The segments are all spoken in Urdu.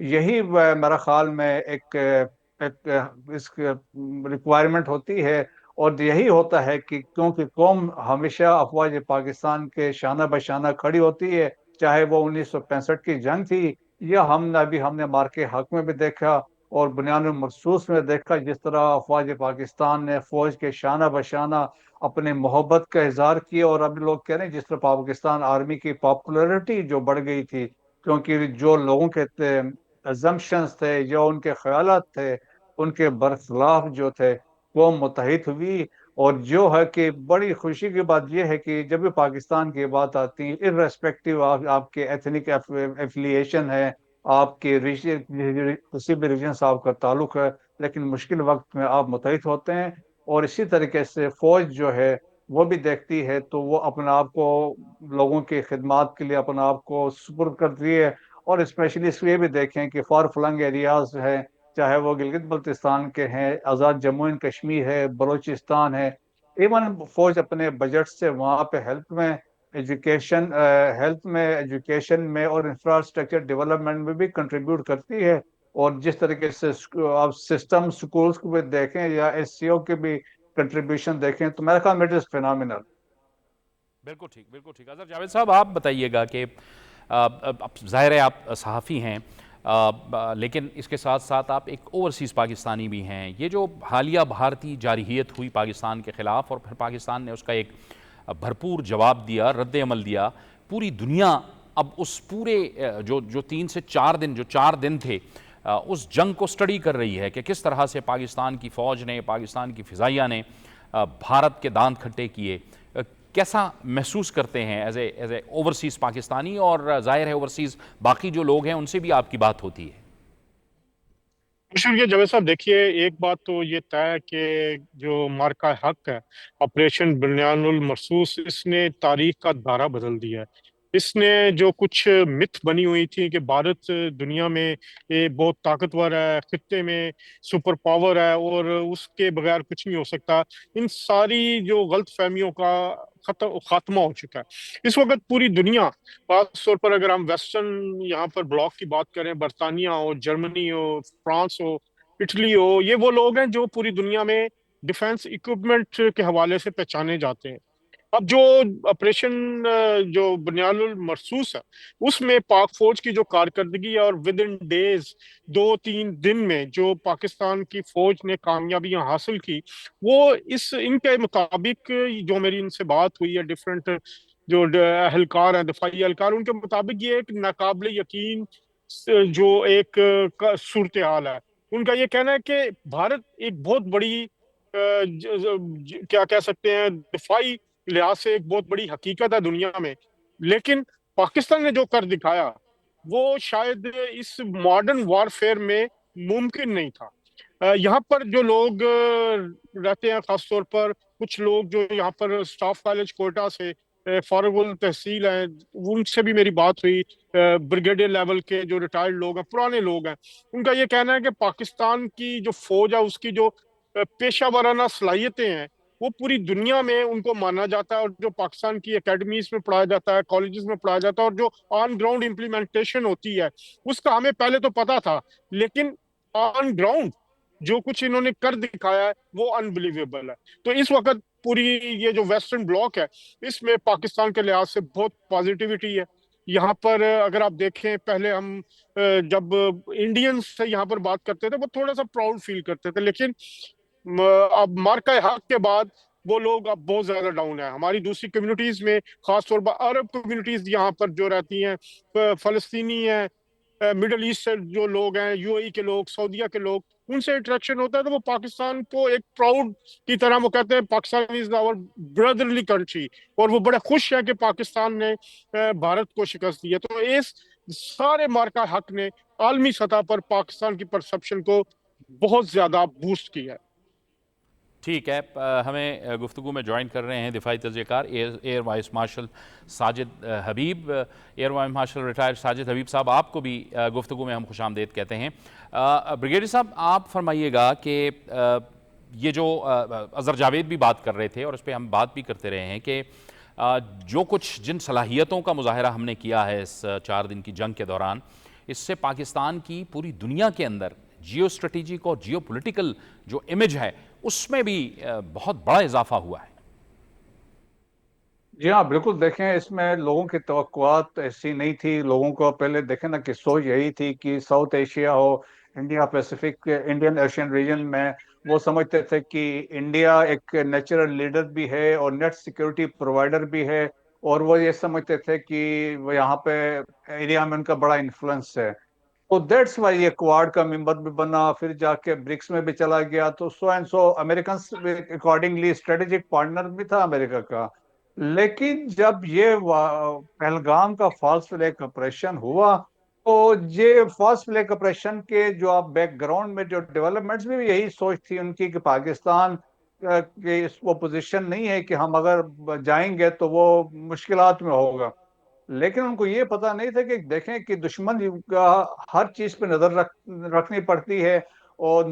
یہی میرا خیال میں ایک اس ریکوائرمنٹ ہوتی ہے، اور یہی ہوتا ہے کہ کیونکہ قوم ہمیشہ افواج پاکستان کے شانہ بشانہ کھڑی ہوتی ہے، چاہے وہ 1965 کی جنگ تھی، یا ہم نے مارکے حق میں بھی دیکھا اور بنیاد المرصوص میں دیکھا جس طرح افواج پاکستان نے فوج کے شانہ بشانہ اپنے محبت کا اظہار کیا، اور اب لوگ کہہ رہے ہیں جس طرح پاکستان آرمی کی پاپولرٹی جو بڑھ گئی تھی، کیونکہ جو لوگوں کے ازمپشنز تھے، جو ان کے خیالات تھے، ان کے برخلاف جو تھے، وہ متحد ہوئی۔ اور جو ہے کہ بڑی خوشی کی بات یہ ہے کہ جب بھی پاکستان کی بات آتی ہے، ارریسپیکٹو آپ کے ایتھنک ایفیلیشن ہے، آپ کے کسی بھی ریجن سے آپ کا تعلق ہے، لیکن مشکل وقت میں آپ متحد ہوتے ہیں۔ اور اسی طریقے سے فوج جو ہے وہ بھی دیکھتی ہے تو وہ اپنے آپ کو لوگوں کی خدمات کے لیے اپنے آپ کو سپرد کرتی ہے۔ اور اسپیشلی اس لیے بھی دیکھیں کہ فار فلنگ ایریاز ہیں، چاہے وہ گلگت بلتستان کے ہیں، آزاد جموں اینڈ کشمیر ہے، بلوچستان ہے، ایون فوج اپنے بجٹ سے وہاں پہ ایجوکیشن میں اور انفراسٹرکچر ڈیولپمنٹ میں بھی کنٹریبیوٹ کرتی ہے۔ اور جس طریقے سے آپ سسٹم سکولز کو بھی دیکھیں یا ایس سی او کے بھی کنٹریبیوشن دیکھیں تو میرا خیال میں اٹ از فینامینل۔ بالکل ٹھیک، بالکل ٹھیک۔ اظہر جاوید صاحب آپ بتائیے گا کہ ظاہر ہے آپ صحافی ہیں، لیکن اس کے ساتھ ساتھ آپ ایک اوورسیز پاکستانی بھی ہیں۔ یہ جو حالیہ بھارتی جارحیت ہوئی پاکستان کے خلاف اور پھر پاکستان نے اس کا ایک بھرپور جواب دیا، رد عمل دیا، پوری دنیا اب اس پورے جو 3 سے 4 دن، جو 4 دن تھے، اس جنگ کو سٹڈی کر رہی ہے کہ کس طرح سے پاکستان کی فوج نے، پاکستان کی فضائیہ نے بھارت کے دانت کھٹے کیے۔ کیسا محسوس کرتے ہیں ایز اے اوورسیز پاکستانی؟ اور ظاہر ہے اوورسیز باقی جو لوگ ہیں ان سے بھی آپ کی بات ہوتی ہے۔ شکریہ جاوید صاحب۔ دیکھیے، ایک بات تو یہ طے ہے کہ جو مارکہ حق ہے، آپریشن بنیان المرصوص، اس نے تاریخ کا دھارا بدل دیا ہے۔ اس نے جو کچھ متھ بنی ہوئی تھی کہ بھارت دنیا میں یہ بہت طاقتور ہے، خطے میں سپر پاور ہے اور اس کے بغیر کچھ نہیں ہو سکتا، ان ساری جو غلط فہمیوں کا خاتمہ ہو چکا ہے اس وقت پوری دنیا۔ خاص طور پر اگر ہم ویسٹرن یہاں پر بلاک کی بات کریں، برطانیہ ہو، جرمنی ہو، فرانس ہو، اٹلی ہو، یہ وہ لوگ ہیں جو پوری دنیا میں ڈیفنس اکوپمنٹ کے حوالے سے پہچانے جاتے ہیں۔ اب جو آپریشن جو بنیاد المرصوص ہے، اس میں پاک فوج کی جو کارکردگی ہے، اور ود ان ڈیز، 2-3 دن میں جو پاکستان کی فوج نے کامیابیاں حاصل کی، وہ ان کے مطابق، جو میری ان سے بات ہوئی ہے ڈفرینٹ جو اہلکار ہیں، دفاعی اہلکار، ان کے مطابق یہ ایک ناقابل یقین جو ایک صورتحال ہے۔ ان کا یہ کہنا ہے کہ بھارت ایک بہت بڑی کیا کہہ سکتے ہیں، دفاعی لحاظ سے ایک بہت بڑی حقیقت ہے دنیا میں، لیکن پاکستان نے جو کر دکھایا وہ شاید اس ماڈرن وارفیئر میں ممکن نہیں تھا۔ یہاں پر جو لوگ رہتے ہیں، خاص طور پر کچھ لوگ جو یہاں پر سٹاف کالج کوئٹہ سے فارغ التحصیل ہیں، ان سے بھی میری بات ہوئی، بریگیڈیئر لیول کے جو ریٹائرڈ لوگ ہیں، پرانے لوگ ہیں، ان کا یہ کہنا ہے کہ پاکستان کی جو فوج ہے، اس کی جو پیشہ ورانہ صلاحیتیں ہیں، وہ پوری دنیا میں ان کو مانا جاتا ہے، اور جو پاکستان کی اکیڈمیز میں پڑھایا جاتا ہے، کالجز میں پڑھایا جاتا ہے، اور جو آن گراؤنڈ امپلیمنٹیشن ہوتی ہے، اس کا ہمیں پہلے تو پتا تھا، لیکن آن گراؤنڈ جو کچھ انہوں نے کر دکھایا ہے وہ انبلیویبل ہے۔ تو اس وقت پوری یہ جو ویسٹرن بلاک ہے، اس میں پاکستان کے لحاظ سے بہت پازیٹیوٹی ہے۔ یہاں پر اگر آپ دیکھیں، پہلے ہم جب انڈینز سے یہاں پر بات کرتے تھے، وہ تھوڑا سا پراؤڈ فیل کرتے تھے، لیکن اب مارکہ حق کے بعد وہ لوگ اب بہت زیادہ ڈاؤن ہیں۔ ہماری دوسری کمیونٹیز میں، خاص طور پر عرب کمیونٹیز یہاں پر جو رہتی ہیں، فلسطینی ہیں، مڈل ایسٹ سے جو لوگ ہیں، یو اے ای کے لوگ، سعودیہ کے لوگ، ان سے انٹریکشن ہوتا ہے تو وہ پاکستان کو ایک پراؤڈ کی طرح وہ کہتے ہیں پاکستان از آور بردرلی کنٹری، اور وہ بڑے خوش ہیں کہ پاکستان نے بھارت کو شکست دی ہے۔ تو اس سارے مارکہ حق نے عالمی سطح پر پاکستان کی پرسپشن کو بہت زیادہ بوسٹ کیا ہے۔ ٹھیک ہے، ہمیں گفتگو میں جوائن کر رہے ہیں دفاعی تجزیہ کار air vice marshal Sajid Habib, air vice marshal retired Sajid Habib صاحب، آپ کو بھی گفتگو میں ہم خوش آمدید کہتے ہیں۔ بریگیڈیئر صاحب، آپ فرمائیے گا کہ یہ جو اظہر جاوید بھی بات کر رہے تھے اور اس پہ ہم بات بھی کرتے رہے ہیں کہ جو کچھ جن صلاحیتوں کا مظاہرہ ہم نے کیا ہے اس 4 دن کی جنگ کے دوران، اس سے پاکستان کی پوری دنیا کے اندر جیو اسٹریٹجک اور جیو پولیٹیکل جو امیج ہے اس میں بھی بہت بڑا اضافہ ہوا ہے۔ جی ہاں بالکل، دیکھیں اس میں لوگوں کی توقعات ایسی نہیں تھی۔ لوگوں کو پہلے دیکھیں نا کہ سوچ یہی تھی کہ ساؤتھ ایشیا ہو، India Pacific, Indian Asian region میں وہ سمجھتے تھے کہ انڈیا ایک نیچرل لیڈر بھی ہے اور نیٹ سیکیورٹی پرووائڈر بھی ہے، اور وہ یہ سمجھتے تھے کہ وہ یہاں پہ ایریا میں ان کا بڑا انفلوئنس ہے۔ تو دیٹس وائی یہ کوارڈ کا ممبر بھی بنا، پھر جا کے برکس میں بھی چلا گیا، تو so and so Americans accordingly strategic partner بھی تھا امریکہ کا۔ لیکن جب یہ پہلگام کا فالس فلیگ آپریشن ہوا، تو یہ فالس فلیگ آپریشن کے جو آپ بیک گراؤنڈ میں جو ڈیولپمنٹس بھی یہی سوچ تھی ان کی کہ پاکستان کہ اس وہ پوزیشن نہیں ہے کہ ہم اگر جائیں گے تو وہ مشکلات میں ہوگا۔ لیکن ان کو یہ پتا نہیں تھا کہ دیکھیں کہ دشمن کا ہر چیز پہ نظر رکھنی پڑتی ہے، اور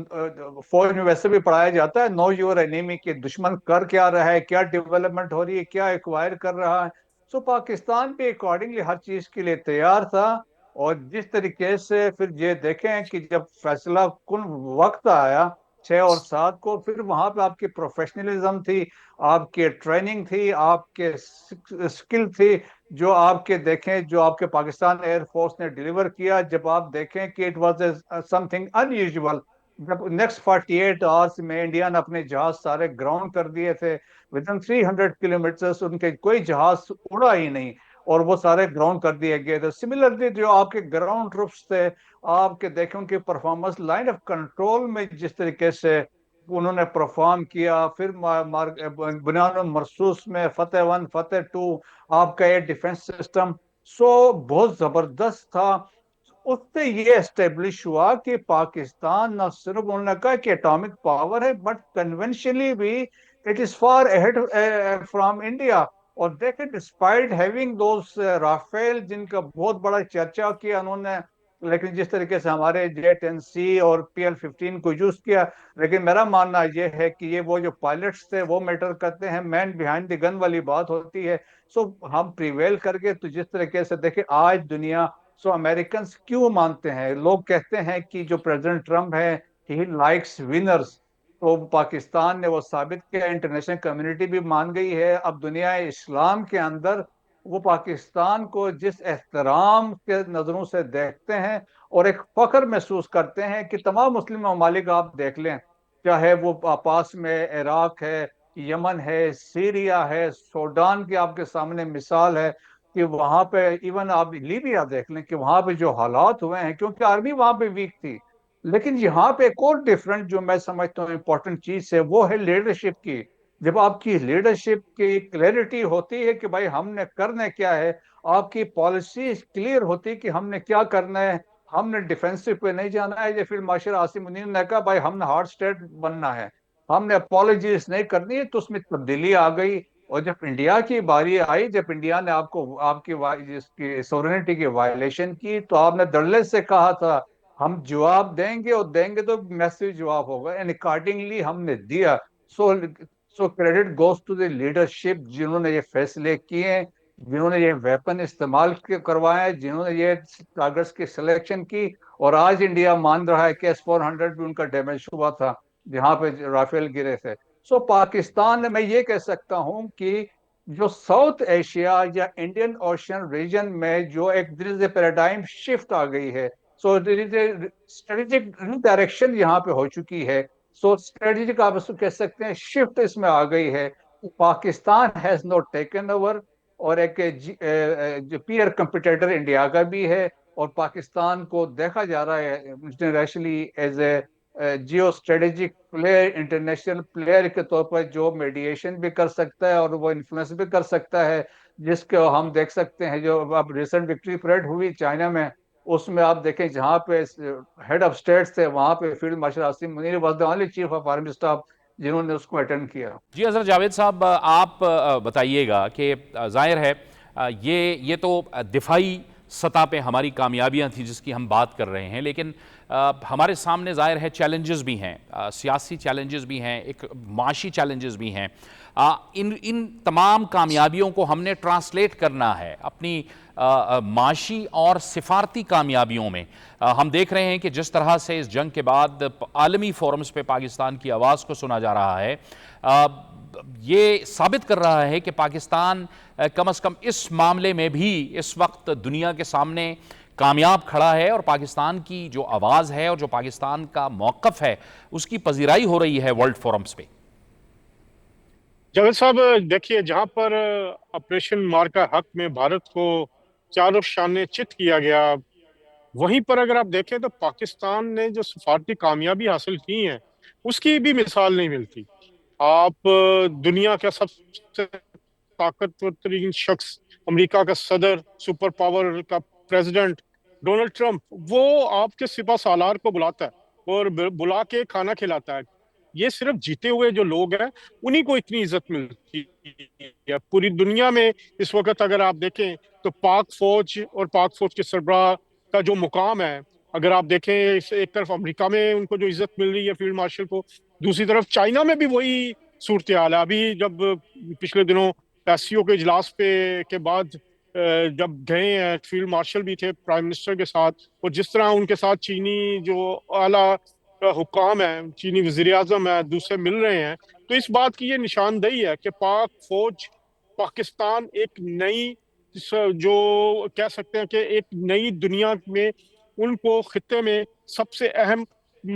فوج میں ویسے بھی پڑھایا جاتا ہے نو یور اینیمی، کہ دشمن کر کیا رہا ہے، کیا ڈیولپمنٹ ہو رہی ہے، کیا ایکوائر کر رہا ہے۔ سو پاکستان بھی اکارڈنگلی ہر چیز کے لیے تیار تھا، اور جس طریقے سے پھر یہ دیکھیں کہ جب فیصلہ کن وقت آیا 6 اور 7 کو، پھر وہاں پہ آپ کی پروفیشنلزم تھی، آپ کی ٹریننگ تھی، آپ کے اسکل تھی، جو آپ کے دیکھیں جو آپ کے پاکستان ایئر فورس نے ڈیلیور کیا۔ جب آپ دیکھیں کہ it was some thing in usual, جب نیکسٹ 48 آورس میں انڈیا نے اپنے جہاز سارے گراؤنڈ کر دیے تھے، ودن 300 کلومیٹرز ان کے کوئی جہاز اڑا ہی نہیں، اور وہ سارے گراؤنڈ کر دیے گئے تھے۔ سملرلی جو آپ کے گراؤنڈ ٹروپس تھے، آپ کے دیکھیں ان کی پرفارمنس لائن آف کنٹرول میں جس طریقے سے انہوں نے پرفارم کیا، پھر بنیاد مرصوص میں فتح 1 فتح 2، آپ کا یہ ڈیفنس سسٹم سو بہت زبردست تھا۔ اس سے یہ اسٹیبلش ہوا کہ پاکستان نہ صرف انہوں نے کہا کہ اٹامک پاور ہے، بٹ کنونشنلی بھی it is for ahead from India. اور دیکھیں ڈسپائٹ ہیونگ دوز رافیل، جن کا بہت بڑا چرچا کیا انہوں نے، لیکن جس طریقے سے ہمارے J-10C اور PL-15 کو یوز کیا، لیکن میرا ماننا یہ ہے کہ یہ وہ جو پائلٹس تھے وہ میٹر کرتے ہیں، مین بیہائنڈ دی گن والی بات ہوتی ہے۔ سو ہم پریویل کر کے، تو جس طریقے سے دیکھیں آج دنیا، سو امریکنز کیوں مانتے ہیں؟ لوگ کہتے ہیں کہ جو پریزیڈنٹ ٹرمپ ہے ہی لائکس ونرز، تو پاکستان نے وہ ثابت کیا، انٹرنیشنل کمیونٹی بھی مان گئی ہے۔ اب دنیا اسلام کے اندر وہ پاکستان کو جس احترام کے نظروں سے دیکھتے ہیں اور ایک فخر محسوس کرتے ہیں کہ تمام مسلم ممالک آپ دیکھ لیں، چاہے وہ پاس میں عراق ہے، یمن ہے، سیریا ہے، سوڈان کی آپ کے سامنے مثال ہے، کہ وہاں پہ ایون آپ لیبیا دیکھ لیں کہ وہاں پہ جو حالات ہوئے ہیں، کیونکہ آرمی وہاں پہ ویک تھی۔ لیکن یہاں پہ ایک اور ڈیفرنٹ جو میں سمجھتا ہوں امپورٹنٹ چیز ہے، وہ ہے لیڈرشپ کی۔ جب آپ کی لیڈرشپ کی کلیئرٹی ہوتی ہے کہ بھائی ہم نے کرنا کیا ہے، آپ کی پالیسی کلیئر ہوتی ہے کہ ہم نے کیا کرنا ہے، ہم نے ڈیفینسو پہ نہیں جانا ہے۔ جیسے معاشر عاصم منیر نے کہا بھائی ہم نے ہارڈ اسٹیٹ بننا ہے، ہم نے اپالوجیز نہیں کرنی ہے، تو اس میں تبدیلی آ گئی۔ اور جب انڈیا کی باری آئی، جب انڈیا نے آپ کی سورینٹی کی وائلیشن کی، تو آپ نے دھڑلے سے کہا تھا ہم جواب دیں گے، اور دیں گے تو میسیو جواب ہوگا، اینڈ اکارڈنگلی ہم نے دیا۔ So credit goes to the leadership, جنہوں نے یہ فیصلے کیے، جنہوں نے یہ ویپن استعمال کروائے، جنہوں نے یہ ٹارگٹس کی سلیکشن کی۔ اور آج انڈیا مان رہا ہے کہ S-400 بھی ان کا ڈیمیج ہوا تھا جہاں پہ رافیل گرے تھے۔ سو پاکستان میں یہ کہہ سکتا ہوں کہ جو ساؤتھ ایشیا یا انڈین اوشین ریجن میں جو ایک پیراڈائم شفٹ آ گئی ہے، سو اسٹریٹجک ڈائریکشن یہاں پہ ہو چکی ہے۔ سو اسٹریٹجک آپ اس کو کہہ سکتے ہیں شفٹ اس میں آ گئی ہے۔ Pakistan has not taken over, اور ایک جو پیئر کمپٹیٹر انڈیا کا بھی ہے، اور پاکستان کو دیکھا جا رہا ہے internationally as a geo strategic player, international player کے طور پر، جو میڈیشن بھی کر سکتا ہے اور وہ انفلوئنس بھی کر سکتا ہے، جس کو ہم دیکھ سکتے ہیں جو اب ریسنٹ وکٹری پریڈ ہوئی چائنا میں، اس میں آپ دیکھیں جہاں پہ ہیڈ آف اسٹیٹس تھے، وہاں پہ field marshal Asim Munir was the only chief of army staff جنہوں نے اس کو اٹینڈ کیا۔ جی حضرت جاوید صاحب، آپ بتائیے گا کہ ظاہر ہے یہ تو دفاعی سطح پہ ہماری کامیابیاں تھیں جس کی ہم بات کر رہے ہیں، لیکن ہمارے سامنے ظاہر ہے چیلنجز بھی ہیں، سیاسی چیلنجز بھی ہیں، ایک معاشی چیلنجز بھی ہیں۔ ان تمام کامیابیوں کو ہم نے ٹرانسلیٹ کرنا ہے، اپنی معاشی اور سفارتی کامیابیوں میں ہم دیکھ رہے ہیں کہ جس طرح سے اس جنگ کے بعد عالمی فورمز پہ پاکستان کی آواز کو سنا جا رہا ہے، یہ ثابت کر رہا ہے کہ پاکستان کم از کم اس معاملے میں بھی اس وقت دنیا کے سامنے کامیاب کھڑا ہے، اور پاکستان کی جو آواز ہے اور جو پاکستان کا موقف ہے اس کی پذیرائی ہو رہی ہے ورلڈ فورمز پہ۔ جاوید صاحب دیکھیے، جہاں پر آپریشن مارکا حق میں بھارت کو چاروں شانے چت کیا گیا، وہیں پر اگر آپ دیکھیں تو پاکستان نے جو سفارتی کامیابی حاصل کی ہیں اس کی بھی مثال نہیں ملتی۔ آپ دنیا کا سب سے طاقتور ترین شخص، امریکہ کا صدر، سپر پاور کا پریزیڈنٹ ڈونلڈ ٹرمپ، وہ آپ کے سپہ سالار کو بلاتا ہے اور بلا کے کھانا کھلاتا ہے۔ یہ صرف جیتے ہوئے جو لوگ ہیں انہی کو اتنی عزت ملتی ہے پوری دنیا میں۔ اس وقت اگر آپ دیکھیں تو پاک فوج اور پاک فوج کے سربراہ کا جو مقام ہے، اگر آپ دیکھیں ایک طرف امریکہ میں ان کو جو عزت مل رہی ہے فیلڈ مارشل کو، دوسری طرف چائنا میں بھی وہی صورتحال ہے۔ ابھی جب پچھلے دنوں ایس سی او کے اجلاس کے بعد جب گئے ہیں، فیلڈ مارشل بھی تھے پرائم منسٹر کے ساتھ، اور جس طرح ان کے ساتھ چینی جو اعلیٰ حکام ہیں، چینی وزیر اعظم ہیں، دوسرے مل رہے ہیں، تو اس بات کی یہ نشاندہی ہے کہ پاک فوج پاکستان ایک نئی، جو کہہ سکتے ہیں کہ ایک نئی دنیا میں ان کو خطے میں سب سے اہم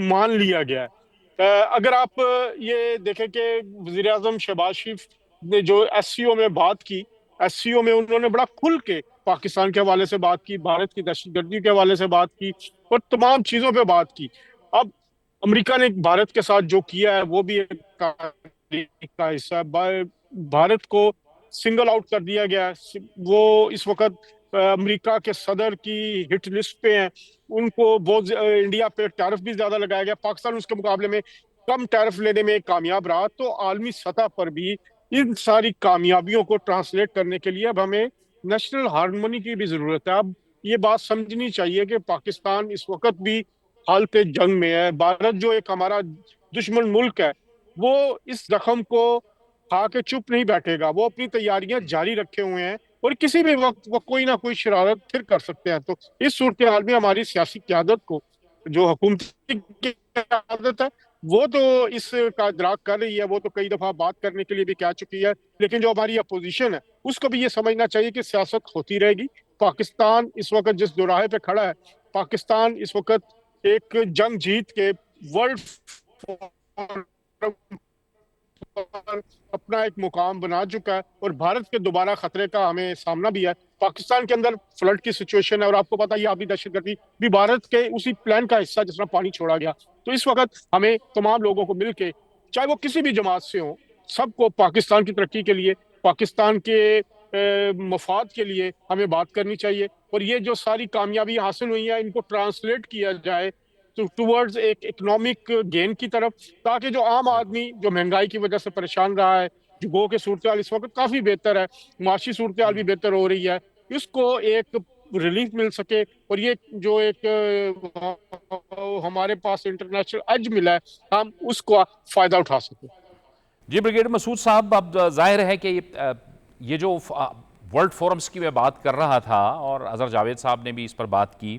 مان لیا گیا ہے۔ اگر آپ یہ دیکھیں کہ وزیر اعظم شہباز شریف نے جو ایس سی او میں بات کی، ایس سی او میں انہوں نے بڑا کھل کے پاکستان کے حوالے سے بات کی، بھارت کی دہشت گردی کے حوالے سے بات کی، اور تمام چیزوں پہ بات کی۔ اب امریکہ نے بھارت کے ساتھ جو کیا ہے وہ بھی ایک تاریخ کا حصہ ہے۔ بھارت کو سنگل آؤٹ کر دیا گیا، وہ اس وقت امریکہ کے صدر کی ہٹ لسٹ پہ ہیں، ان کو بہت انڈیا پہ ٹیرف بھی زیادہ لگایا گیا، پاکستان اس کے مقابلے میں کم ٹیرف لینے میں کامیاب رہا۔ تو عالمی سطح پر بھی ان ساری کامیابیوں کو ٹرانسلیٹ کرنے کے لیے اب ہمیں نیشنل ہارمونی کی بھی ضرورت ہے۔ اب یہ بات سمجھنی چاہیے کہ پاکستان اس وقت بھی حالت جنگ میں ہے۔ بھارت جو ایک ہمارا دشمن ملک ہے، وہ اس زخم کو کھا کے چپ نہیں بیٹھے گا، وہ اپنی تیاریاں جاری رکھے ہوئے ہیں، اور کسی بھی وقت وہ کوئی نہ کوئی شرارت پھر کر سکتے ہیں۔ تو اس صورتحال میں ہماری سیاسی قیادت کو، جو حکومتی قیادت ہے، وہ تو اس کا ادراک کر رہی ہے، وہ تو کئی دفعہ بات کرنے کے لیے بھی کہہ چکی ہے، لیکن جو ہماری اپوزیشن ہے اس کو بھی یہ سمجھنا چاہیے کہ سیاست ہوتی رہے گی۔ پاکستان اس وقت جس دوراہے پہ کھڑا ہے، پاکستان اس وقت ایک جنگ جیت کے ورلڈ فورم پر اپنا ایک مقام بنا چکا ہے، اور بھارت کے دوبارہ خطرے کا ہمیں سامنا بھی ہے۔ پاکستان کے اندر فلڈ کی سچویشن ہے، اور آپ کو پتا ہے یہ آبی دہشت گردی بھی بھارت کے اسی پلان کا حصہ جس طرح پانی چھوڑا گیا۔ تو اس وقت ہمیں تمام لوگوں کو مل کے، چاہے وہ کسی بھی جماعت سے ہوں، سب کو پاکستان کی ترقی کے لیے، پاکستان کے مفاد کے لیے ہمیں بات کرنی چاہیے، اور یہ جو ساری کامیابی حاصل ہوئی ہیں ان کو ٹرانسلیٹ کیا جائے ٹورڈز ایک اکنامک گین کی طرف، تاکہ جو عام آدمی جو مہنگائی کی وجہ سے پریشان رہا ہے، جو گو کے صورتحال اس وقت کافی بہتر ہے، معاشی صورتحال بھی بہتر ہو رہی ہے، اس کو ایک ریلیف مل سکے، اور یہ جو ایک ہمارے پاس انٹرنیشنل ایج ملا ہے، ہم اس کو فائدہ اٹھا سکیں۔ جی بریگیڈیئر مسعود صاحب، اب ظاہر ہے کہ یہ جو ورلڈ فورمز کی میں بات کر رہا تھا، اور اظہر جاوید صاحب نے بھی اس پر بات کی،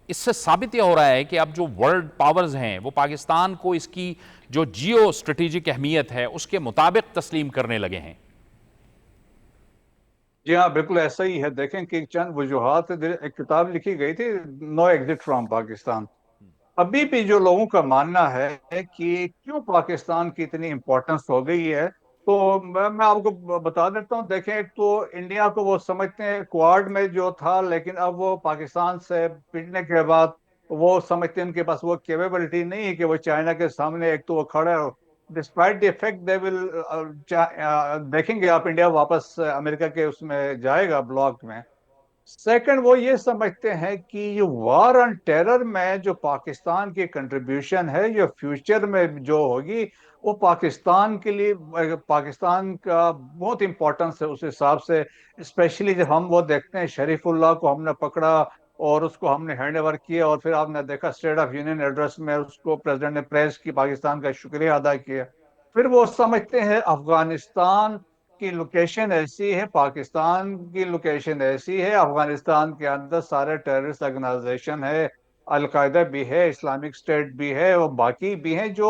اس سے ثابت یہ ہو رہا ہے کہ اب جو ورلڈ پاورز ہیں وہ پاکستان کو اس کی جو جیو اسٹریٹجک اہمیت ہے اس کے مطابق تسلیم کرنے لگے ہیں۔ جی ہاں، بالکل ایسا ہی ہے۔ دیکھیں کہ چند وجوہات، ایک کتاب لکھی گئی تھی، نو ایگزٹ فرام پاکستان۔ ابھی بھی جو لوگوں کا ماننا ہے کہ کیوں پاکستان کی اتنی امپورٹنس ہو گئی ہے، تو میں آپ کو بتا دیتا ہوں۔ دیکھیں، ایک تو انڈیا کو وہ سمجھتے ہیں کوارڈ میں جو تھا، لیکن اب وہ پاکستان سے پٹنے کے بعد وہ سمجھتے ہیں ان کے پاس وہ کیپیبلٹی نہیں ہے کہ وہ چائنا کے سامنے ایک تو وہ کھڑا ہے۔ ڈسپائٹ دی افیکٹ دے ول، دیکھیں گے آپ، انڈیا واپس امریکہ کے اس میں جائے گا بلاک میں۔ سیکنڈ، وہ یہ سمجھتے ہیں کہ یہ وار آن ٹیرر میں جو پاکستان کی کنٹریبیوشن ہے، یہ فیوچر میں جو ہوگی، وہ پاکستان کے لیے، پاکستان کا بہت امپورٹنس ہے اس حساب سے۔ اسپیشلی جب ہم وہ دیکھتے ہیں شریف اللہ کو ہم نے پکڑا اور اس کو ہم نے ہینڈ اوور کیا، اور پھر آپ نے دیکھا اسٹیٹ آف یونین ایڈریس میں اس کو پریزیڈنٹ نے پریز کی، پاکستان کا شکریہ ادا کیا۔ پھر وہ سمجھتے ہیں افغانستان کی لوکیشن ایسی ہے، پاکستان کی لوکیشن ایسی ہے، افغانستان کے اندر سارے ٹیررسٹ آرگنائزیشن ہے، القاعدہ بھی ہے، اسلامک اسٹیٹ بھی ہے، اور باقی بھی ہیں جو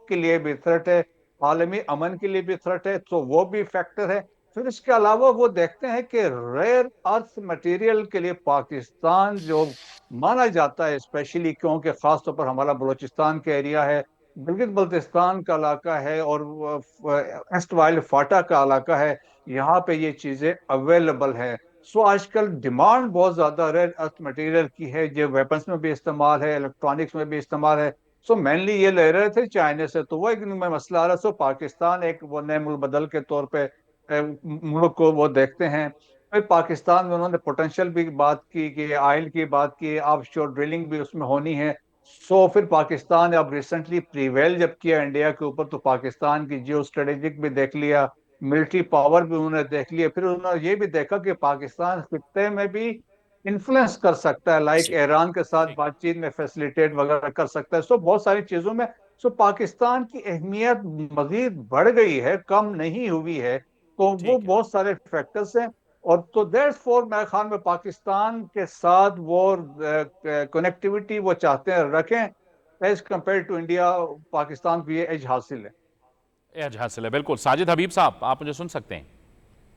کے لیے بھی تھریٹ ہے، عالمی امن کے لیے بھی تھریٹ ہے، تو وہ بھی فیکٹر ہے۔ پھر اس کے علاوہ وہ دیکھتے ہیں کہ ریئر ارتھ مٹیریل کے لیے پاکستان جو مانا جاتا ہے، اسپیشلی کیونکہ خاص طور پر ہمارا بلوچستان کا ایریا ہے، گلگت بلتستان کا علاقہ ہے، اور ایسٹ وائل فاٹا کا علاقہ ہے، یہاں پہ یہ چیزیں اویلیبل ہیں۔ سو آج کل ڈیمانڈ بہت زیادہ ریئر ارتھ مٹیریل کی ہے، جو ویپنس میں بھی استعمال ہے، الیکٹرانکس میں بھی استعمال ہے۔ سو مینلی یہ لے رہے تھے چائنا سے، تو وہ ایک میں مسئلہ آ رہا۔ سو پاکستان ایک وہ نئے ملک بدل کے طور پہ ملک کو وہ دیکھتے ہیں۔ پھر پاکستان میں انہوں نے پوٹینشیل بھی بات کی، کہ آئل کی بات کی، آف شور ڈرلنگ بھی اس میں ہونی ہے۔ سو پھر پاکستان نے اب ریسنٹلی پریویل جب کیا انڈیا کے اوپر، تو پاکستان کی جیو اسٹریٹجک بھی دیکھ لیا، ملٹری پاور بھی انہوں نے دیکھ لیا، پھر انہوں نے یہ بھی دیکھا کہ پاکستان خطے میں بھی انفلوئنس کر سکتا ہے، لائک ایران کے ساتھ بات چیت میں فیسلیٹیٹ وغیرہ کر سکتا ہے۔ سو بہت ساری چیزوں میں پاکستان کی اہمیت مزید بڑھ گئی ہے، کم نہیں ہوئی ہے۔ تو وہ بہت سارے فیکٹرز ہیں، اور تو دیٹس فور میرے خیال میں پاکستان کے ساتھ وہ کنیکٹیوٹی وہ چاہتے ہیں رکھیں، as compare to India. Pakistan کو یہ ایج حاصل ہے۔ ایج حاصل ہے، بالکل۔ ساجد حبیب صاحب، آپ مجھے سن سکتے ہیں؟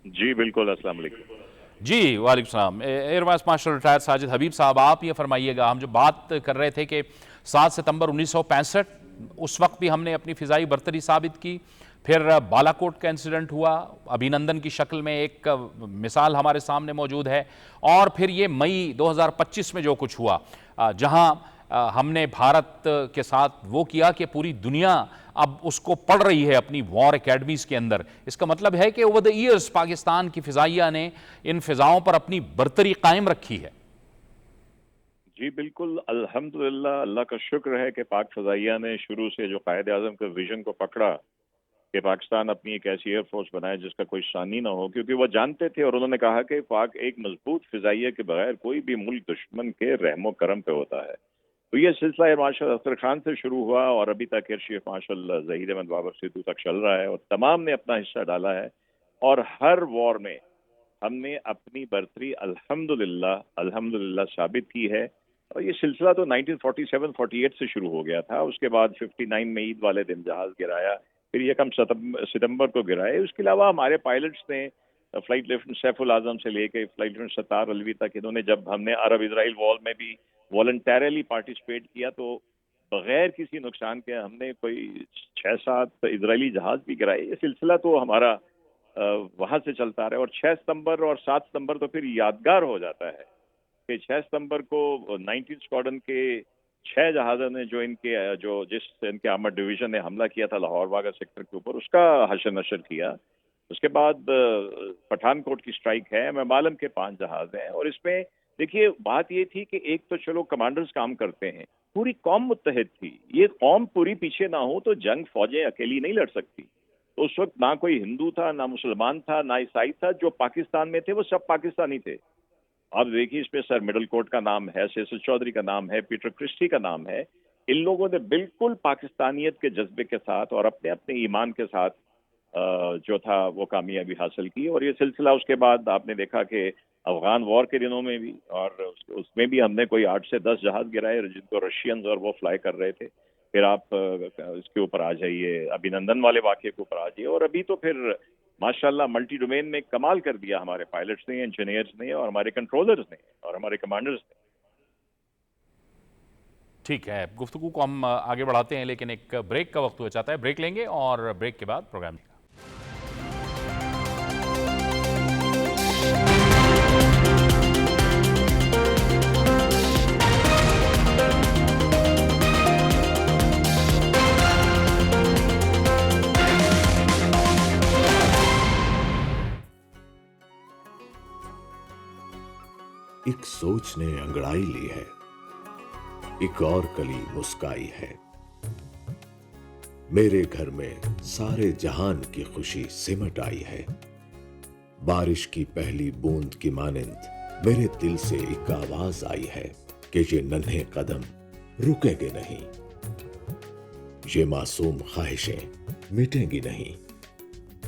جی بالکل، السلام علیکم۔ جی وعلیکم السلام۔ Air vice marshal retire Sajid Habib صاحب، آپ یہ فرمائیے گا، ہم جو بات کر رہے تھے کہ 7 ستمبر 1965 اس وقت بھی ہم نے اپنی فضائی برتری ثابت کی، پھر بالا کوٹ کا انسیڈنٹ ہوا ابھینندن کی شکل میں، ایک مثال ہمارے سامنے موجود ہے، اور پھر یہ مئی 2025 میں جو کچھ ہوا، جہاں ہم نے بھارت کے ساتھ وہ کیا کہ پوری دنیا اب اس کو پڑھ رہی ہے اپنی وار اکیڈمیز کے اندر۔ اس کا مطلب ہے کہ اوور دی ایئرز پاکستان کی فضائیہ نے ان فضاؤں پر اپنی برتری قائم رکھی ہے۔ جی بالکل، الحمدللہ، اللہ کا شکر ہے کہ پاک فضائیہ نے شروع سے جو قائد اعظم کے ویژن کو پکڑا کہ پاکستان اپنی ایک ایسی ایئر فورس بنائے جس کا کوئی ثانی نہ ہو، کیونکہ وہ جانتے تھے، اور انہوں نے کہا کہ پاک ایک مضبوط فضائیہ کے بغیر کوئی بھی ملک دشمن کے رحم و کرم پہ ہوتا ہے۔ تو یہ سلسلہ ایئر مارشل اختر خان سے شروع ہوا، اور ابھی تک air chief marshal Zaheer Ahmed Babar Sidhu تک چل رہا ہے، اور تمام نے اپنا حصہ ڈالا ہے، اور ہر وار میں ہم نے اپنی برتری الحمدللہ ثابت کی ہے۔ اور یہ سلسلہ تو 1947-48 سے شروع ہو گیا تھا، اس کے بعد 59 میں عید والے دن جہاز گرایا، پھر 1 ستمبر کو گرائے۔ اس کے علاوہ ہمارے پائلٹس نے فلائٹ لیفٹنٹ سیف العظم سے لے کے فلائٹ لیفٹنٹ ستار الوی تک، انہوں نے جب ہم نے عرب اسرائیل وار میں بھی والنٹیرلی پارٹیسپیٹ کیا تو بغیر کسی نقصان کے ہم نے کوئی 6-7 اسرائیلی جہاز بھی گرائے۔ یہ سلسلہ تو ہمارا وہاں سے چلتا رہا، اور 6 ستمبر اور 7 ستمبر تو پھر یادگار ہو جاتا ہے کہ 6 ستمبر کو 19 اسکواڈرن کے 6 جہازوں نے جس ان کے آرمر ڈویژن نے حملہ کیا تھا لاہور واغہ سیکٹر کے اوپر، اس کا حشر نشر کیا۔ اس کے بعد پٹھان کوٹ کی اسٹرائک ہے، ممالم کے 5 جہاز ہیں، اور اس میں دیکھیے بات یہ تھی کہ ایک تو چلو کمانڈرز کام کرتے ہیں، پوری قوم متحد تھی۔ یہ قوم پوری پیچھے نہ ہو تو جنگ فوجیں اکیلی نہیں لڑ سکتی۔ تو اس وقت نہ کوئی ہندو تھا، نہ مسلمان تھا، نہ عیسائی تھا، جو پاکستان میں تھے وہ سب پاکستانی تھے۔ آپ دیکھیے اس پہ سر مڈل کوٹ کا نام ہے، سیسر چودھری کا نام ہے، پیٹر کرسٹی کا نام ہے۔ ان لوگوں نے بالکل پاکستانیت کے جذبے کے ساتھ اور اپنے ایمان کے ساتھ جو تھا وہ کامیابی حاصل کی۔ اور یہ سلسلہ اس کے بعد آپ نے دیکھا کہ افغان وار کے دنوں میں بھی، اور اس میں بھی ہم نے کوئی 8 سے 10 جہاز گرائے جن کو رشینز اور وہ فلائی کر رہے تھے۔ پھر آپ اس کے اوپر آ جائیے، ابھینندن والے واقعے کے اوپر آ جائیے، اور ابھی تو پھر ماشاءاللہ ملٹی ڈومین میں کمال کر دیا ہمارے پائلٹس نے، انجینئرز نے، اور ہمارے کنٹرولرز نے، اور ہمارے کمانڈرز نے۔ ٹھیک ہے، گفتگو کو ہم آگے بڑھاتے ہیں، لیکن ایک بریک کا وقت ہو جاتا ہے، بریک لیں گے اور بریک کے بعد پروگرام لیں گے۔ ایک سوچ نے انگڑائی لی ہے، ایک اور کلی مسکائی ہے۔ میرے گھر میں سارے جہان کی خوشی سمٹ آئی ہے۔ بارش کی پہلی بوند کی مانند میرے دل سے ایک آواز آئی ہے کہ یہ ننھے قدم رکیں گے نہیں، یہ معصوم خواہشیں مٹیں گی نہیں۔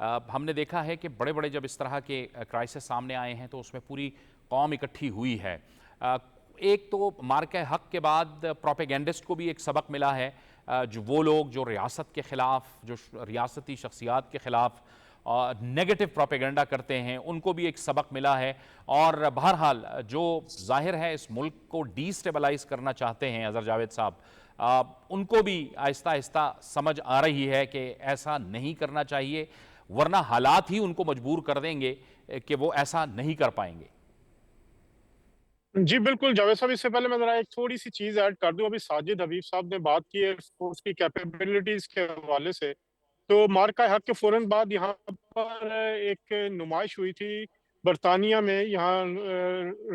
ہم نے دیکھا ہے کہ بڑے بڑے جب اس طرح کے کرائسس سامنے آئے ہیں تو اس میں پوری قوم اکٹھی ہوئی ہے. ایک تو مارکہ حق کے بعد پروپیگنڈسٹ کو بھی ایک سبق ملا ہے, جو وہ لوگ جو ریاست کے خلاف, جو ریاستی شخصیات کے خلاف نیگیٹو پروپیگنڈا کرتے ہیں, ان کو بھی ایک سبق ملا ہے. اور بہرحال جو ظاہر ہے اس ملک کو ڈی سٹیبلائز کرنا چاہتے ہیں اظہر جاوید صاحب, ان کو بھی آہستہ آہستہ سمجھ آ رہی ہے کہ ایسا نہیں کرنا چاہیے, ورنہ حالات ہی ان کو مجبور کر دیں گے کہ وہ ایسا نہیں کر پائیں گے. جی بالکل جاوید صاحب, اس سے پہلے میں ذرا ایک تھوڑی سی چیز ایڈ کر دوں. ابھی ساجد حبیب صاحب نے بات کی ہے اس کی کیپیبلٹیز کے حوالے سے, تو مارکہ حق کے فوراً بعد یہاں پر ایک نمائش ہوئی تھی برطانیہ میں, یہاں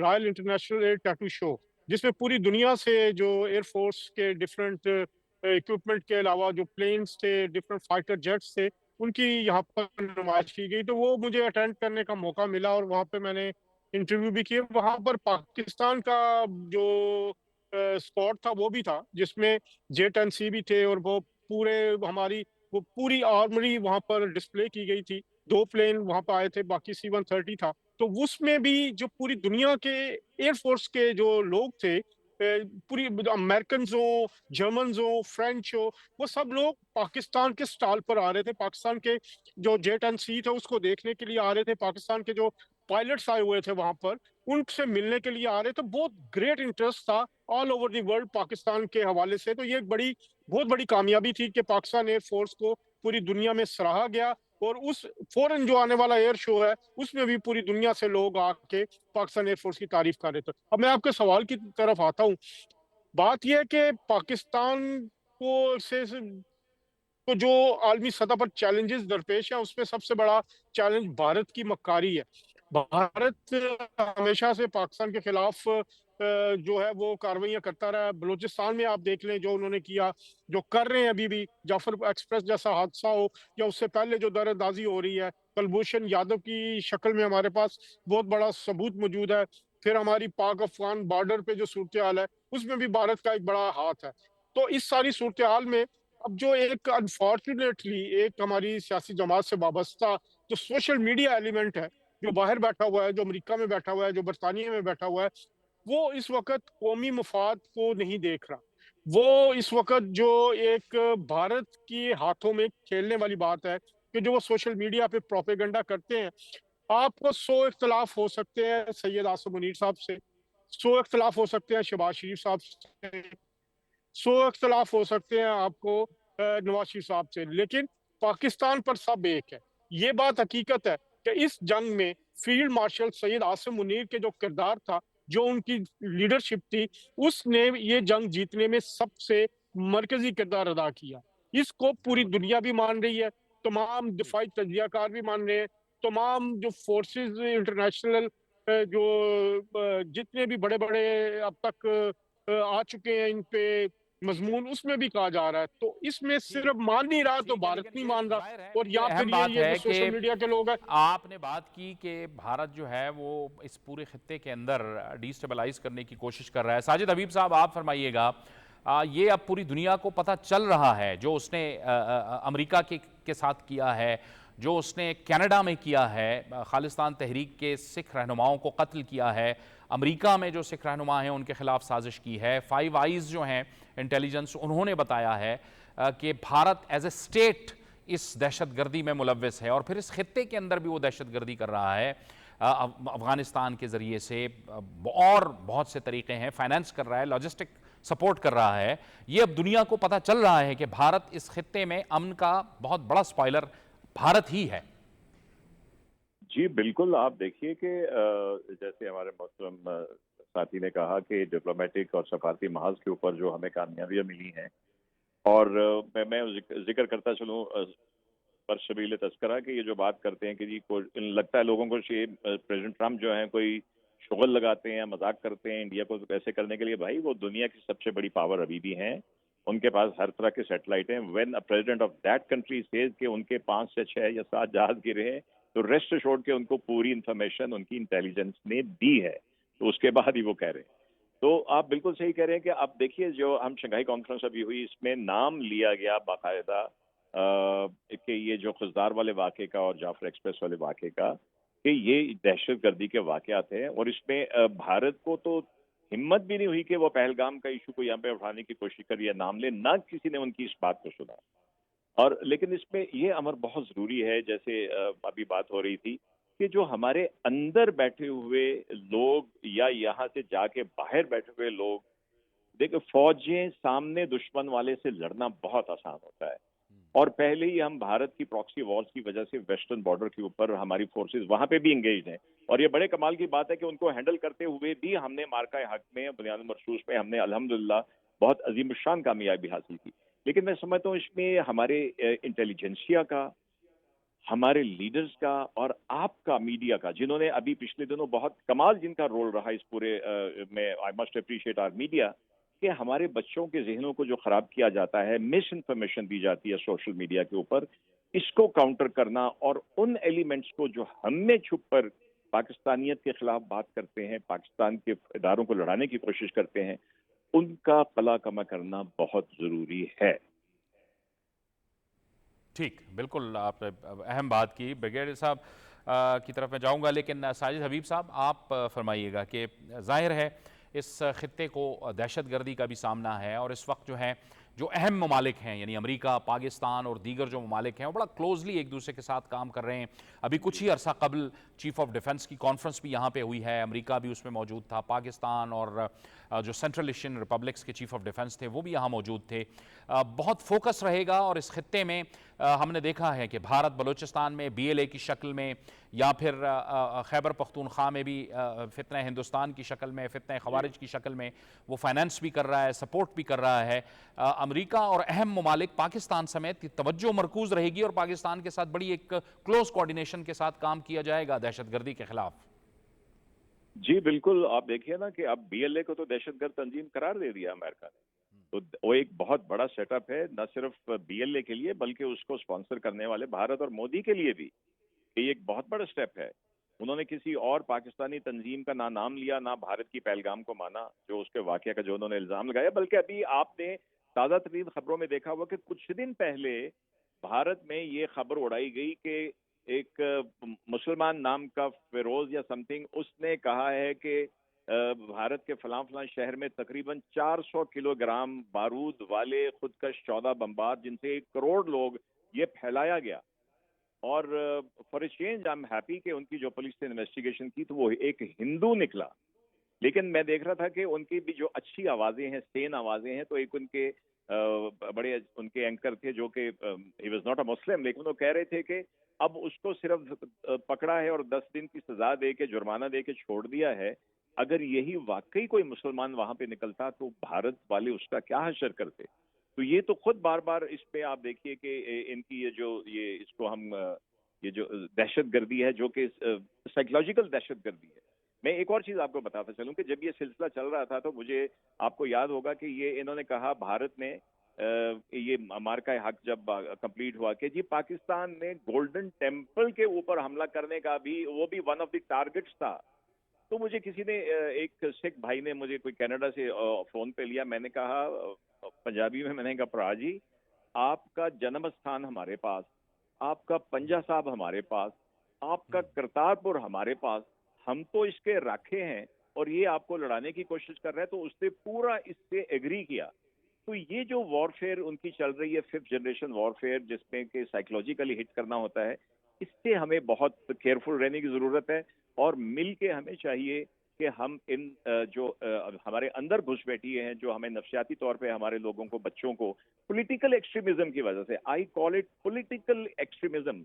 رائل انٹرنیشنل ٹیٹو شو, جس میں پوری دنیا سے جو ایئر فورس کے ڈفرینٹ اکوپمنٹ کے علاوہ جو پلینز تھے, ڈفرینٹ فائٹر جیٹس تھے, ان کی یہاں پر نمائش کی گئی. تو وہ مجھے اٹینڈ کرنے کا موقع ملا اور وہاں پہ میں نے انٹرویو بھی کیا. وہاں پر پاکستان کا جو اسکواڈ تھا وہ بھی تھا, جس میں J-10C بھی تھے, اور وہ پورے ہماری وہ پوری آرمری وہاں پر ڈسپلے کی گئی تھی. 2 پلین وہاں پہ آئے تھے, باقی C-130 تھا. تو اس میں بھی جو پوری دنیا کے ایئر فورس کے جو لوگ تھے, پوری امریکنز ہوں, جرمنز ہوں, فرینچ ہو, وہ سب لوگ پاکستان کے سٹال پر آ رہے تھے. پاکستان کے جو J-10C تھا اس کو دیکھنے کے لیے آ رہے تھے. پاکستان کے جو پائلٹس آئے ہوئے تھے وہاں پر, ان سے ملنے کے لیے آ رہے تھے. بہت گریٹ انٹرسٹ تھا all over the world Pakistan کے حوالے سے. تو یہ ایک بہت بڑی کامیابی تھی کہ پاکستان ایئر فورس کو پوری دنیا میں سراہا گیا, اور اس فوراً جو آنے والا ایئر شو ہے اس میں بھی پوری دنیا سے لوگ آ کے پاکستان ایئر فورس کی تعریف کر رہے تھے. اب میں آپ کے سوال کی طرف آتا ہوں. بات یہ ہے کہ پاکستان کو جو عالمی سطح پر چیلنجز درپیش ہیں, اس میں سب سے بڑا چیلنج بھارت کی مکاری ہے. بھارت ہمیشہ سے پاکستان کے خلاف جو ہے وہ کاروائیاں کرتا رہا. بلوچستان میں آپ دیکھ لیں جو انہوں نے کیا, جو کر رہے ہیں ابھی بھی, جعفر ایکسپریس جیسا حادثہ ہو, یا اس سے پہلے جو در اندازی ہو رہی ہے, کلبھوشن یادو کی شکل میں ہمارے پاس بہت بڑا ثبوت موجود ہے. پھر ہماری پاک افغان بارڈر پہ جو صورتحال ہے اس میں بھی بھارت کا ایک بڑا ہاتھ ہے. تو اس ساری صورتحال میں اب جو ایک انفارچونیٹلی ایک ہماری سیاسی جماعت سے وابستہ جو سوشل میڈیا ایلیمنٹ ہے, جو باہر بیٹھا ہوا ہے, جو امریکہ میں بیٹھا ہوا ہے, جو برطانیہ میں بیٹھا ہوا ہے, وہ اس وقت قومی مفاد کو نہیں دیکھ رہا. وہ اس وقت جو ایک بھارت کی ہاتھوں میں کھیلنے والی بات ہے کہ جو وہ سوشل میڈیا پہ پروپیگنڈا کرتے ہیں. آپ کو 100 اختلاف ہو سکتے ہیں سید آصف منیر صاحب سے, 100 اختلاف ہو سکتے ہیں شہباز شریف صاحب سے, 100 اختلاف ہو سکتے ہیں آپ کو نواز شریف صاحب سے, لیکن پاکستان پر سب ایک ہے. یہ بات حقیقت ہے کہ اس جنگ میں فیلڈ مارشل سید آصف منیر کے جو کردار تھا, جو ان کی لیڈرشپ تھی, اس نے یہ جنگ جیتنے میں سب سے مرکزی کردار ادا کیا. اس کو پوری دنیا بھی مان رہی ہے, تمام دفاعی تجزیہ کار بھی مان رہے ہیں, تمام جو فورسز انٹرنیشنل جو جتنے بھی بڑے بڑے اب تک آ چکے ہیں ان پہ مضمون, اس میں بھی کہا جا رہا ہے. تو اس میں صرف مان نہیں رہا تو بھارت نہیں مان رہا, اور یا اہم پھر بات یہ ہے جو سوشل کہ میڈیا کے لوگ ہیں. آپ نے بات کی کہ بھارت جو ہے وہ اس پورے خطے کے اندر ڈی سٹیبلائز کرنے کی کوشش کر رہا ہے. ساجد حبیب صاحب آپ فرمائیے گا, یہ اب پوری دنیا کو پتہ چل رہا ہے جو اس نے امریکہ کے ساتھ کیا ہے, جو اس نے کینیڈا میں کیا ہے, خالصتان تحریک کے سکھ رہنماؤں کو قتل کیا ہے, امریکہ میں جو سکھ رہنما ہیں ان کے خلاف سازش کی ہے, 5 آئیز جو ہیں انٹیلیجنس, انہوں نے بتایا ہے کہ بھارت ایز اے اسٹیٹ اس دہشت گردی میں ملوث ہے, اور پھر اس خطے کے اندر بھی وہ دہشت گردی کر رہا ہے افغانستان کے ذریعے سے, اور بہت سے طریقے ہیں, فائنانس کر رہا ہے, لاجسٹک سپورٹ کر رہا ہے. یہ اب دنیا کو پتہ چل رہا ہے کہ بھارت اس خطے میں امن کا بہت بڑا سپوائلر بھارت ہی ہے. جی بالکل, آپ دیکھیے کہ جیسے ہمارے محترم ساتھی نے کہا کہ ڈپلومیٹک اور سفارتی محاذ کے اوپر جو ہمیں کامیابیاں ملی ہیں, اور میں ذکر کرتا چلوں پر سبیل تذکرہ کہ یہ جو بات کرتے ہیں کہ جی لگتا ہے لوگوں کو پریزیڈنٹ ٹرمپ جو ہیں کوئی شغل لگاتے ہیں, مذاق کرتے ہیں انڈیا کو ایسے کرنے کے لیے. بھائی وہ دنیا کی سب سے بڑی پاور ابھی بھی ہیں, ان کے پاس ہر طرح کے سیٹلائٹ ہیں. When president of that country says کہ ان کے 5 سے 6 یا 7 جہاز گرے ہیں, تو ریسٹ چھوڑ کے ان کو پوری انفارمیشن ان کی انٹیلیجنس نے دی ہے, تو اس کے بعد ہی وہ کہہ رہے ہیں. تو آپ بالکل صحیح کہہ رہے ہیں کہ اب دیکھیے جو ہم شنگھائی کانفرنس ابھی ہوئی, اس میں نام لیا گیا باقاعدہ کہ یہ جو خزدار والے واقعے کا اور جعفر ایکسپریس والے واقعے کا کہ یہ دہشت گردی کے واقعات ہیں، اور اس میں بھارت کو تو ہمت بھی نہیں ہوئی کہ وہ پہلگام کا ایشو کو یہاں پہ اٹھانے کی کوشش کری یا نام لے، نہ کسی نے ان کی اس بات کو سنا. اور لیکن اس میں یہ امر بہت ضروری ہے، جیسے ابھی بات ہو رہی تھی کہ جو ہمارے اندر بیٹھے ہوئے لوگ یا یہاں سے جا کے باہر بیٹھے ہوئے لوگ، دیکھیں فوجیں سامنے دشمن والے سے لڑنا بہت آسان ہوتا ہے، اور پہلے ہی ہم بھارت کی پراکسی وارز کی وجہ سے ویسٹرن بارڈر کے اوپر ہماری فورسز وہاں پہ بھی انگیجڈ ہیں، اور یہ بڑے کمال کی بات ہے کہ ان کو ہینڈل کرتے ہوئے بھی ہم نے مارکہ حق میں بنیاد مرصوص میں ہم نے الحمدللہ بہت عظیم الشان کامیابی حاصل کی. لیکن میں سمجھتا ہوں اس میں ہمارے انٹیلیجنسیا کا، ہمارے لیڈرز کا، اور آپ کا میڈیا کا، جنہوں نے ابھی پچھلے دنوں بہت کمال جن کا رول رہا اس پورے میں، I must appreciate our media, کہ ہمارے بچوں کے ذہنوں کو جو خراب کیا جاتا ہے، مس انفارمیشن دی جاتی ہے سوشل میڈیا کے اوپر، اس کو کاؤنٹر کرنا، اور ان ایلیمنٹس کو جو ہم میں چھپ پر پاکستانیت کے خلاف بات کرتے ہیں، پاکستان کے اداروں کو لڑانے کی کوشش کرتے ہیں، ان کا قلع کما کرنا بہت ضروری ہے. ٹھیک، بالکل آپ نے اہم بات کی. بریگیڈیئر صاحب کی طرف میں جاؤں گا، لیکن ساجد حبیب صاحب آپ فرمائیے گا کہ ظاہر ہے اس خطے کو دہشت گردی کا بھی سامنا ہے، اور اس وقت جو ہے جو اہم ممالک ہیں یعنی امریکہ، پاکستان اور دیگر جو ممالک ہیں وہ بڑا کلوزلی ایک دوسرے کے ساتھ کام کر رہے ہیں. ابھی کچھ ہی عرصہ قبل چیف آف ڈیفنس کی کانفرنس بھی یہاں پہ ہوئی ہے، امریکہ بھی اس میں موجود تھا، پاکستان اور جو سینٹرل ایشین ریپبلکس کے چیف آف ڈیفنس تھے وہ بھی یہاں موجود تھے. بہت فوکس رہے گا، اور اس خطے میں ہم نے دیکھا ہے کہ بھارت بلوچستان میں BLA کی شکل میں، یا پھر خیبر پختونخوا میں بھی فتنہ ہندوستان کی شکل میں، فتنہ خوارج کی شکل میں وہ فائنانس بھی کر رہا ہے، سپورٹ بھی کر رہا ہے. امریکہ اور اہم ممالک پاکستان سمیت توجہ مرکوز رہے گی، اور پاکستان کے ساتھ بڑی ایک کلوز کوارڈینیشن کے ساتھ کام کیا جائے گا دہشت گردی کے خلاف. جی بالکل، آپ دیکھیے نا کہ اب BLA کو تو دہشت گرد تنظیم قرار دے دیا امریکہ نے، تو وہ ایک بہت بڑا سیٹ اپ ہے، نہ صرف BLA کے لیے بلکہ اس کو اسپانسر کرنے والے بھارت اور مودی کے لیے بھی. یہ ایک بہت بڑا سٹیپ ہے. انہوں نے کسی اور پاکستانی تنظیم کا نہ نام لیا، نہ بھارت کی پہلگام کو مانا جو اس کے واقعہ کا جو انہوں نے الزام لگایا، بلکہ ابھی آپ نے تازہ ترین خبروں میں دیکھا ہوا کہ کچھ دن پہلے بھارت میں یہ خبر اڑائی گئی کہ ایک مسلمان نام کا فیروز یا سم تھنگ، اس نے کہا ہے کہ بھارت کے فلاں فلاں شہر میں تقریباً 400 کلو گرام بارود والے خودکش 14 بمبار، جن سے 1 کروڑ لوگ، یہ پھیلایا گیا. اور for a change I am happy کہ ان کی جو پولیس نے انویسٹیگیشن کی تو وہ ایک ہندو نکلا. لیکن میں دیکھ رہا تھا کہ ان کی بھی جو اچھی آوازیں ہیں، سین آوازیں ہیں، تو ایک ان کے بڑے ان کے اینکر تھے جو کہ ہی واز ناٹ اے مسلم، لیکن وہ کہہ رہے تھے کہ اب اس کو صرف پکڑا ہے اور 10 دن کی سزا دے کے، جرمانہ دے کے چھوڑ دیا ہے. اگر یہی واقعی کوئی مسلمان وہاں پہ نکلتا تو بھارت والے اس کا کیا حشر کرتے. تو یہ تو خود بار بار اس پہ آپ دیکھیے کہ ان کی یہ اس کو ہم یہ جو دہشت گردی ہے جو کہ سائیکولوجیکل دہشت گردی ہے. میں ایک اور چیز آپ کو بتاتا چلوں کہ جب یہ سلسلہ چل رہا تھا تو مجھے آپ کو یاد ہوگا کہ یہ انہوں نے کہا بھارت نے یہ مارکہ حق جب کمپلیٹ ہوا کہ جی پاکستان نے گولڈن ٹیمپل کے اوپر حملہ کرنے کا بھی، وہ بھی ون آف دی ٹارگٹس تھا. تو مجھے کسی نے، ایک سکھ بھائی نے مجھے کوئی کینیڈا سے فون پہ لیا، میں نے کہا پنجابی میں نے کہا پرا جی آپ کا جنم استھان ہمارے پاس، آپ کا پنجہ صاحب ہمارے پاس، آپ کا کرتارپور ہمارے پاس، ہم تو اس کے راکھے ہیں، اور یہ آپ کو لڑانے کی کوشش کر رہے ہیں. تو اس نے پورا اس سے ایگری کیا. تو یہ جو وارفیئر ان کی چل رہی ہے، 5th جنریشن وارفیئر، جس میں کہ سائیکولوجیکلی ہٹ کرنا ہوتا ہے، اس سے ہمیں بہت کیئرفل رہنے کی ضرورت ہے. اور مل کے ہمیں چاہیے کہ ہم ان جو ہمارے اندر گھس بیٹھی ہیں، جو ہمیں نفسیاتی طور پہ ہمارے لوگوں کو، بچوں کو پولیٹیکل ایکسٹریمزم کی وجہ سے، آئی کال اٹ پولیٹیکل ایکسٹریمزم،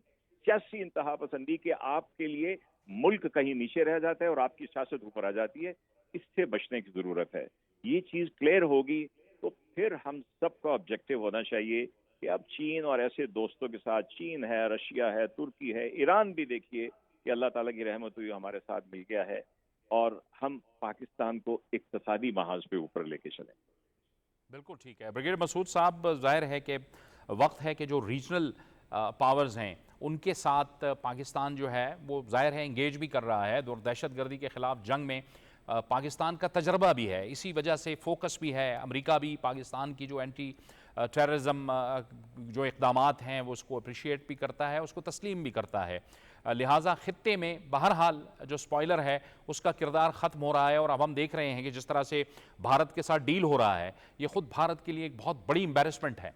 سیاسی انتہا پسندی، کہ آپ کے لیے ملک کہیں نیچے رہ جاتا ہے اور آپ کی سیاست اوپر آ جاتی ہے، اس سے بچنے کی ضرورت ہے. یہ چیز کلیئر ہوگی تو پھر ہم سب کا آبجیکٹو ہونا چاہیے کہ اب چین اور ایسے دوستوں کے ساتھ، چین ہے، رشیا ہے، ترکی ہے، ایران بھی دیکھیے کہ اللہ تعالیٰ کی رحمت ہوئی ہمارے ساتھ مل گیا ہے، اور ہم پاکستان کو اقتصادی محاذ پہ اوپر لے کے چلیں. بالکل ٹھیک ہے. بریگیڈیئر مسعود صاحب، ظاہر ہے کہ وقت ہے کہ جو ریجنل پاورز ہیں ان کے ساتھ پاکستان جو ہے وہ ظاہر ہے انگیج بھی کر رہا ہے، اور دہشت گردی کے خلاف جنگ میں پاکستان کا تجربہ بھی ہے، اسی وجہ سے فوکس بھی ہے. امریکہ بھی پاکستان کی جو اینٹی ٹیررزم جو اقدامات ہیں وہ اس کو اپریشیٹ بھی کرتا ہے، اس کو تسلیم بھی کرتا ہے۔ لہٰذا خطے میں بہرحال جو سپوائلر ہے اس کا کردار ختم ہو رہا ہے، اور اب ہم دیکھ رہے ہیں کہ جس طرح سے بھارت کے ساتھ ڈیل ہو رہا ہے یہ خود بھارت کے لیے ایک بہت بڑی امبیرسمنٹ ہے۔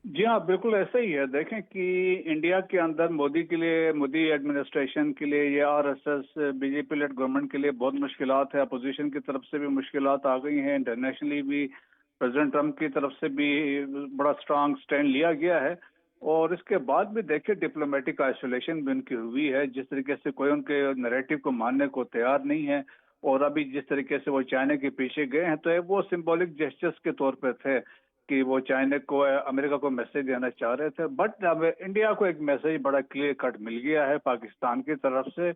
جی ہاں، بالکل ایسا ہی ہے۔ دیکھیں کہ انڈیا کے اندر مودی کے لیے، مودی ایڈمنسٹریشن کے لیے، یا R S S B J P lead government کے لیے بہت مشکلات ہے۔ اپوزیشن کی طرف سے بھی مشکلات آ گئی ہیں، انٹرنیشنلی بھی پریزیڈنٹ ٹرمپ کی طرف سے بھی بڑا سٹرانگ سٹینڈ لیا گیا ہے، اور اس کے بعد بھی دیکھیں ڈپلومیٹک آئسولیشن بھی ان کی ہوئی ہے، جس طریقے سے کوئی ان کے نیریٹو کو ماننے کو تیار نہیں ہے، اور ابھی جس طریقے سے وہ چائنا کے پیچھے گئے ہیں تو وہ سمبولک جسٹس کے طور پہ تھے کہ وہ چائنا کو، امریکہ کو میسج دینا چاہ رہے تھے، بٹ اب انڈیا کو ایک میسج بڑا کلیئر کٹ مل گیا ہے پاکستان کی طرف سے۔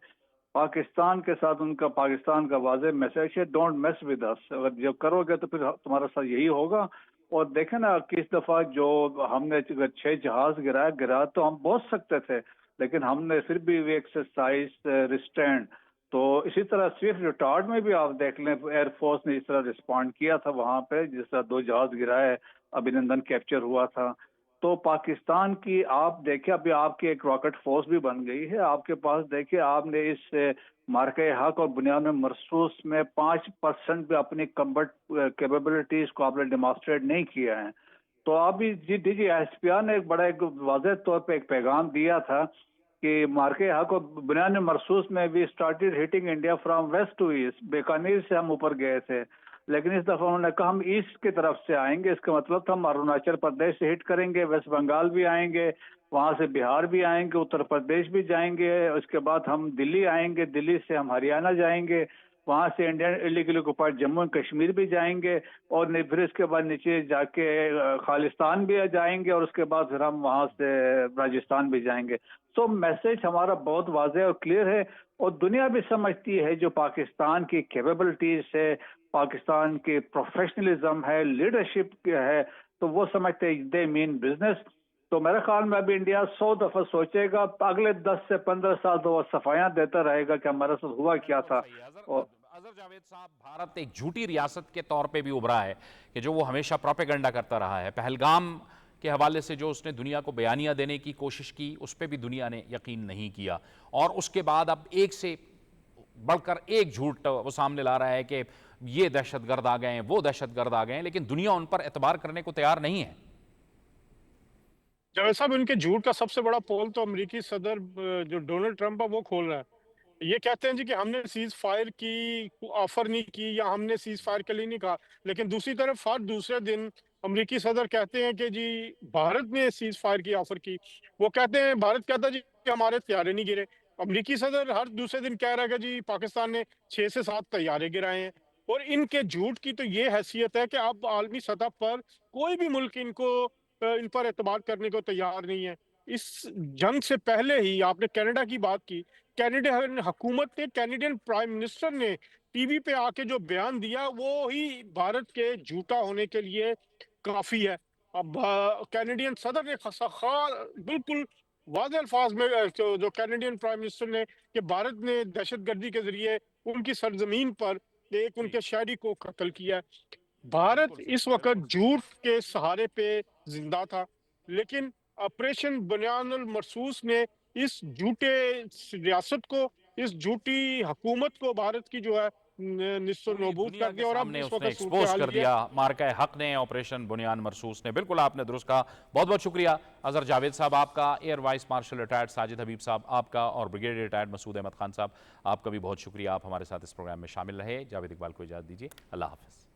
پاکستان کے ساتھ ان کا، پاکستان کا واضح میسج ہے ڈونٹ میس ود اس، اگر جو کرو گے تو پھر تمہارا ساتھ یہی ہوگا۔ اور دیکھیں نا کہ اس دفعہ جو ہم نے 6 جہاز گرا تو ہم بہت سکتے تھے، لیکن ہم نے پھر بھی وہ ایکسرسائز ریسٹینڈ۔ تو اسی طرح سوئفٹ ریٹارڈ میں بھی آپ دیکھ لیں ایئر فورس نے اس طرح رسپونڈ کیا تھا وہاں پہ، جس طرح 2 جہاز گرائے، ابھینندن کیپچر ہوا تھا۔ تو پاکستان کی آپ دیکھیں، ابھی آپ کی ایک راکٹ فورس بھی بن گئی ہے آپ کے پاس، دیکھیں آپ نے اس مارکہ حق اور بنیاد میں مرسوس میں 5% بھی اپنی کمبٹ کیپیبلٹیز کو آپ نے ڈیمانسٹریٹ نہیں کیا ہے۔ تو آپ بھی D G S P R نے ایک بڑا ایک واضح طور پہ ایک پیغام دیا تھا کہ مارکہ حق اور بنیاد مرسوس میں we started hitting India from west to east, Bikaner سے ہم اوپر گئے تھے، لیکن اس دفعہ انہوں نے کہا ہم ایسٹ کی طرف سے آئیں گے۔ اس کا مطلب تھا ہم اروناچل پردیش سے ہٹ کریں گے، ویسٹ بنگال بھی آئیں گے، وہاں سے بہار بھی آئیں گے، اتر پردیش بھی جائیں گے، اس کے بعد ہم دلی آئیں گے، دلی سے ہم ہریانہ جائیں گے، وہاں سے Indian illegally occupied Jammu and Kashmir بھی جائیں گے، اور پھر اس کے بعد نیچے جا کے خالستان بھی جائیں گے، اور اس کے بعد پھر ہم وہاں سے راجستھان بھی جائیں گے۔ سو میسج ہمارا بہت واضح اور کلیئر ہے، اور دنیا بھی سمجھتی ہے جو پاکستان کی کیپیبلٹیز ہے، پاکستان کی پروفیشنلزم ہے، لیڈرشپ ہے، تو وہ سمجھتے ہیں دے مین بزنس۔ تو میرے خیال میں ابھی انڈیا 100 دفعہ سوچے گا، اگلے 10 سے 15 سال تو وہ صفائیاں دیتا رہے گا کہ ہمارے ساتھ ہوا کیا تھا۔ اظہر جاوید صاحب، بھارت ایک جھوٹی ریاست کے طور پہ بھی ابھرا ہے کہ جو وہ ہمیشہ پروپیگنڈا کرتا رہا ہے۔ پہلگام کے حوالے سے جو اس نے دنیا کو بیانیہ دینے کی کوشش کی، اس پہ بھی دنیا نے یقین نہیں کیا، اور اس کے بعد اب ایک سے بڑھ کر ایک جھوٹ وہ سامنے لا رہا ہے کہ یہ دہشت گرد آ گئے ہیں، وہ دہشت گرد آ گئے ہیں، لیکن دنیا ان پر اعتبار کرنے کو تیار نہیں ہے۔ جاوید صاحب، ان کے جھوٹ کا سب سے بڑا پول تو امریکی صدر جو ڈونلڈ ٹرمپ ہے وہ کھول رہا ہے۔ یہ کہتے ہیں جی کہ ہم نے سیز فائر کی آفر نہیں کی، یا ہم نے سیز فائر کے لیے نہیں کہا، لیکن دوسری طرف ہر دوسرے دن امریکی صدر کہتے ہیں کہ جی بھارت نے سیز فائر کی آفر کی۔ وہ کہتے ہیں، بھارت کہتا ہے جی کہ ہمارے طیارے نہیں گرے، امریکی صدر ہر دوسرے دن کہہ رہا ہے کہ جی پاکستان نے 6 سے 7 طیارے گرائے ہیں۔ اور ان کے جھوٹ کی تو یہ حیثیت ہے کہ اب عالمی سطح پر کوئی بھی ملک ان پر اعتماد کرنے کو تیار نہیں ہے۔ اس جنگ سے پہلے ہی آپ نے کینیڈا کی بات کی، کینیڈین حکومت نے، کینیڈین پرائم منسٹر نے ٹی وی پہ آ کے جو بیان دیا وہ ہی بھارت کے جھوٹا ہونے کے لیے کافی ہے۔ اب کینیڈین صدر نے بالکل واضح الفاظ میں جو کینیڈین پرائم منسٹر نے، کہ بھارت نے دہشت گردی کے ذریعے ان کی سرزمین پر ایک ان کے شہری کو قتل کیا۔ بھارت اس وقت جھوٹ کے سہارے پہ زندہ تھا، لیکن آپریشن بنیان المرسوس نے اس جھوٹے ریاست کو، اس جھوٹی حکومت کو بھارت کی جو ہے نصف و نابود کر دیا، اور اب اس وقت ایکسپوز کر دیا مارکہ حق نے، آپریشن بنیان مرسوس نے۔ بالکل آپ نے درست کہا، بہت بہت شکریہ اظہر جاوید صاحب آپ کا، air vice marshal retired Sajid Habib صاحب آپ کا، اور بریگیڈیئر ریٹائرڈ مسعود احمد خان صاحب آپ کا بھی بہت شکریہ، آپ ہمارے ساتھ اس پروگرام میں شامل رہے۔ جاوید اقبال کو اجازت دیجیے، اللہ حافظ۔